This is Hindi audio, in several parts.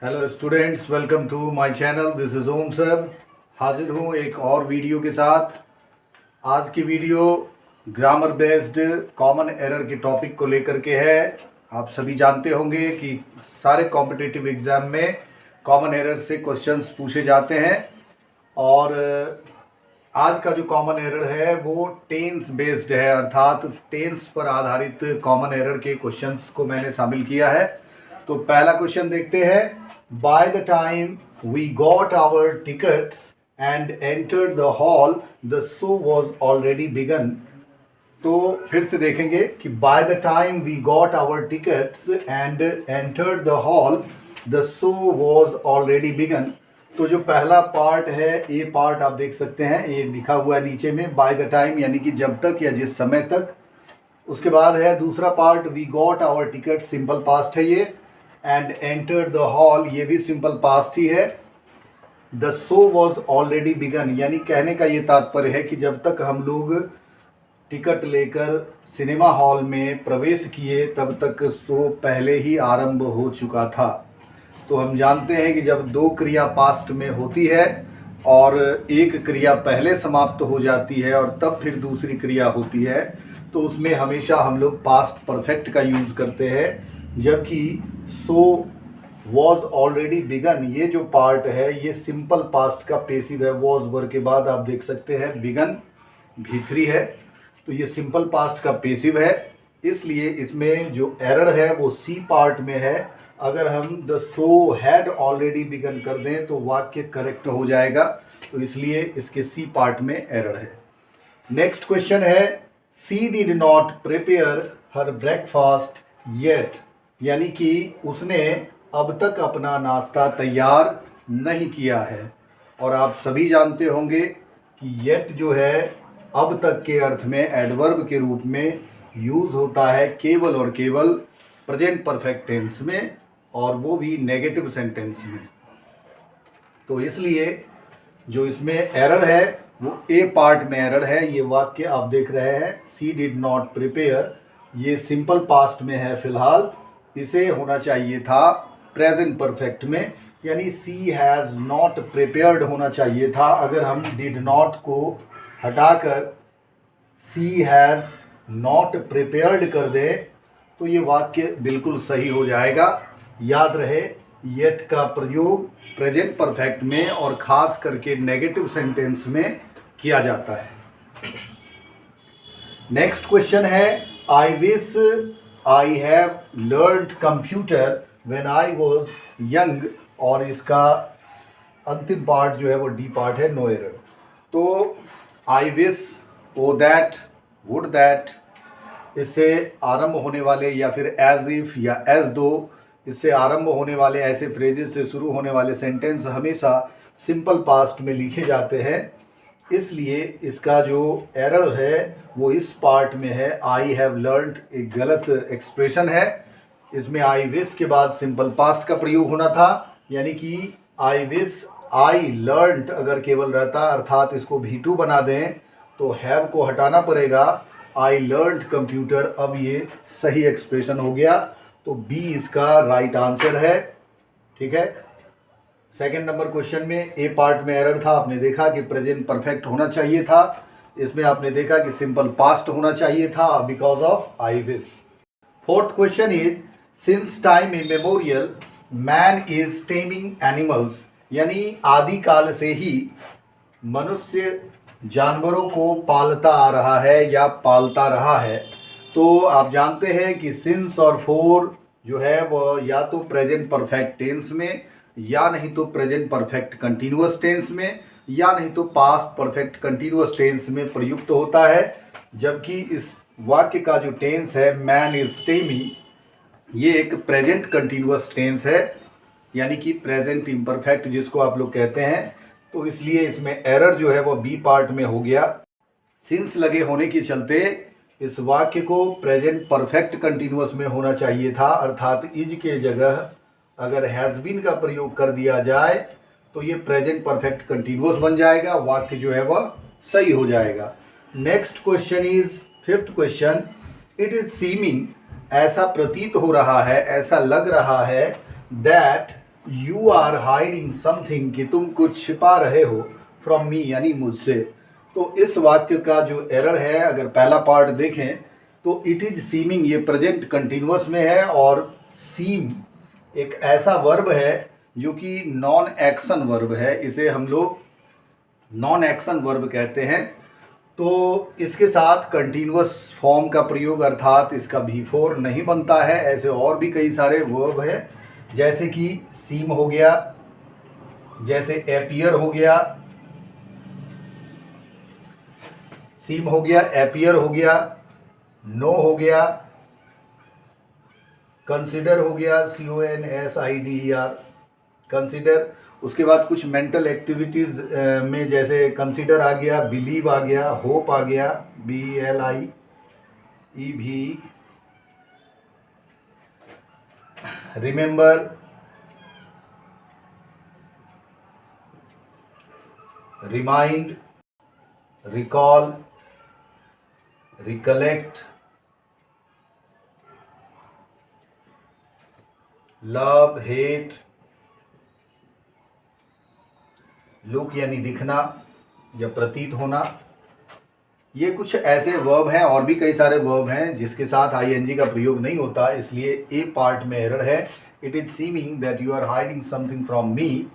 Hello students, welcome to my channel. This is Om sir. हाजिर हूँ एक और वीडियो के साथ। आज की video grammar based common error के टॉपिक को लेकर के है। आप सभी जानते होंगे कि सारे कॉम्पिटिटिव एग्ज़ाम में कॉमन एरर से क्वेश्चंस पूछे जाते हैं और आज का जो कॉमन एरर है वो टेंस बेस्ड है, अर्थात टेंस पर आधारित कॉमन एरर के क्वेश्चंस को मैंने शामिल किया है। तो पहला क्वेश्चन देखते हैं। By the time we got our tickets and entered the hall the show was already begun. तो फिर से देखेंगे कि by the time we got our tickets and entered the hall the show was already begun. तो जो पहला पार्ट है, ए पार्ट आप देख सकते हैं, ये लिखा हुआ है नीचे में, बाय द टाइम यानी कि जब तक या जिस समय तक। उसके बाद है दूसरा part, we got our ticket, simple past है ये, एंड एंटर्ड द हॉल, ये भी सिंपल पास्ट ही है। The show was already begun यानी कहने का ये तात्पर्य है कि जब तक हम लोग टिकट लेकर सिनेमा हॉल में प्रवेश किए तब तक शो पहले ही आरंभ हो चुका था। तो हम जानते हैं कि जब दो क्रिया पास्ट में होती है और एक क्रिया पहले समाप्त हो जाती है और तब फिर दूसरी क्रिया होती है तो उसमें हमेशा हम लोग पास्ट परफेक्ट का यूज़ करते हैं। जबकि सो वॉज ऑलरेडी बिगन, ये जो पार्ट है ये सिंपल पास्ट का पेसिव है। वॉज वर्ब के बाद आप देख सकते हैं बिगन भी3 है, तो ये सिंपल पास्ट का पेसिव है। इसलिए इसमें जो एरर है वो सी पार्ट में है। अगर हम the show had already begun कर दें तो वाक्य करेक्ट हो जाएगा, तो इसलिए इसके सी पार्ट में एरर है। नेक्स्ट क्वेश्चन है, she did not prepare her breakfast yet, यानी कि उसने अब तक अपना नाश्ता तैयार नहीं किया है। और आप सभी जानते होंगे कि येट जो है अब तक के अर्थ में एडवर्ब के रूप में यूज़ होता है केवल और केवल प्रेजेंट परफेक्ट टेंस में, और वो भी नेगेटिव सेंटेंस में। तो इसलिए जो इसमें एरर है वो ए पार्ट में एरर है। ये वाक्य आप देख रहे हैं, सी डिड नॉट प्रिपेयर, ये सिंपल पास्ट में है फिलहाल, इसे होना चाहिए था प्रेजेंट परफेक्ट में, यानी सी हैज़ नॉट प्रिपेयर्ड होना चाहिए था। अगर हम डिड नॉट को हटाकर सी हैज़ नॉट प्रिपेयर्ड कर दें तो ये वाक्य बिल्कुल सही हो जाएगा। याद रहे, येट का प्रयोग प्रेजेंट परफेक्ट में और ख़ास करके नेगेटिव सेंटेंस में किया जाता है। नेक्स्ट क्वेश्चन है, I wish I have learned computer when I was young, और इसका अंतिम पार्ट जो है वो डी पार्ट है, नो एरर। तो I wish, O that, would that, इससे आरंभ होने वाले या फिर एज इफ या एज दो, इससे आरंभ होने वाले ऐसे फ्रेजेस से शुरू होने वाले सेंटेंस हमेशा सिंपल पास्ट में लिखे जाते हैं। इसलिए इसका जो एरर है वो इस पार्ट में है, आई हैव लर्न्ड एक गलत एक्सप्रेशन है। इसमें आई विश के बाद सिंपल पास्ट का प्रयोग होना था, यानी कि आई विश आई लर्न्ड अगर केवल रहता, अर्थात इसको V2 बना दें तो हैव को हटाना पड़ेगा, आई लर्न्ड कंप्यूटर। अब ये सही एक्सप्रेशन हो गया, तो बी इसका राइट आंसर है। ठीक है। सेकंड नंबर क्वेश्चन में ए पार्ट में एरर था, आपने देखा कि प्रेजेंट परफेक्ट होना चाहिए था, इसमें आपने देखा कि सिंपल पास्ट होना चाहिए था because of I wish. Fourth question is, since time immemorial man is taming animals, यानी आदिकाल से ही मनुष्य जानवरों को पालता आ रहा है या पालता रहा है। तो आप जानते हैं कि सिंस और फोर जो है वो या तो प्रेजेंट परफेक्ट टेंस में, या नहीं तो प्रेजेंट परफेक्ट कंटिन्यूअस टेंस में, या नहीं तो पास्ट परफेक्ट कंटिन्यूअस टेंस में प्रयुक्त होता है। जबकि इस वाक्य का जो टेंस है, मैन इज टेमिंग, ये एक प्रेजेंट कंटिन्यूअस टेंस है, यानी कि प्रेजेंट इम्परफेक्ट जिसको आप लोग कहते हैं। तो इसलिए इसमें एरर जो है वो बी पार्ट में हो गया। सिंस लगे होने के चलते इस वाक्य को प्रेजेंट परफेक्ट कंटिन्यूअस में होना चाहिए था, अर्थात इज के जगह अगर हैज़ बीन का प्रयोग कर दिया जाए तो ये प्रेजेंट परफेक्ट कंटिन्यूअस बन जाएगा, वाक्य जो है वह सही हो जाएगा। Next question is fifth question, it is seeming, ऐसा प्रतीत हो रहा है, ऐसा लग रहा है, that you are hiding something, कि तुम कुछ छिपा रहे हो, फ्रॉम मी यानी मुझसे। तो इस वाक्य का जो एरर है, अगर पहला पार्ट देखें तो इट इज सीमिंग, ये प्रेजेंट कंटिन्यूअस में है, और सीम एक ऐसा वर्ब है जो कि नॉन एक्शन वर्ब है, इसे हम लोग नॉन एक्शन वर्ब कहते हैं। तो इसके साथ कंटिन्यूअस फॉर्म का प्रयोग अर्थात इसका भी4 नहीं बनता है। ऐसे और भी कई सारे वर्ब हैं, जैसे कि सीम हो गया, जैसे एपियर हो गया, सीम हो गया, एपियर हो गया, नो हो गया, कंसिडर हो गया, CONSIDER, कंसिडर। उसके बाद कुछ मेंटल एक्टिविटीज में जैसे कंसिडर आ गया, बिलीव आ गया, होप आ गया, BLIEV, remember, remind, recall, recollect, love, hate, look यानी दिखना या प्रतीत होना। ये कुछ ऐसे वर्ब हैं, और भी कई सारे वर्ब हैं जिसके साथ ING का प्रयोग नहीं होता, इसलिए ए पार्ट में एरर है। It is seeming that you are hiding something from me,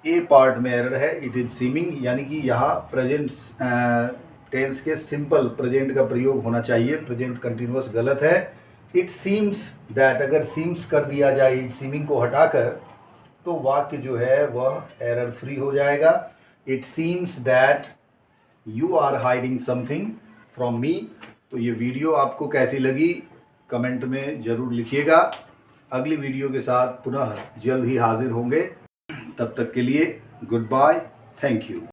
A part में एरर है, इट इज सीमिंग, यानी कि यहाँ प्रेजेंट टेंस के सिंपल प्रेजेंट का प्रयोग होना चाहिए, प्रेजेंट कंटिन्यूअस गलत है। इट सीम्स दैट, अगर सीम्स कर दिया जाए इट सीमिंग को हटाकर, तो वाक्य जो है वह एरर फ्री हो जाएगा। It seems that you are hiding something from me. तो ये वीडियो आपको कैसी लगी कमेंट में ज़रूर लिखिएगा। अगली वीडियो के साथ पुनः जल्द ही हाजिर होंगे, तब तक के लिए गुड बाय, थैंक यू।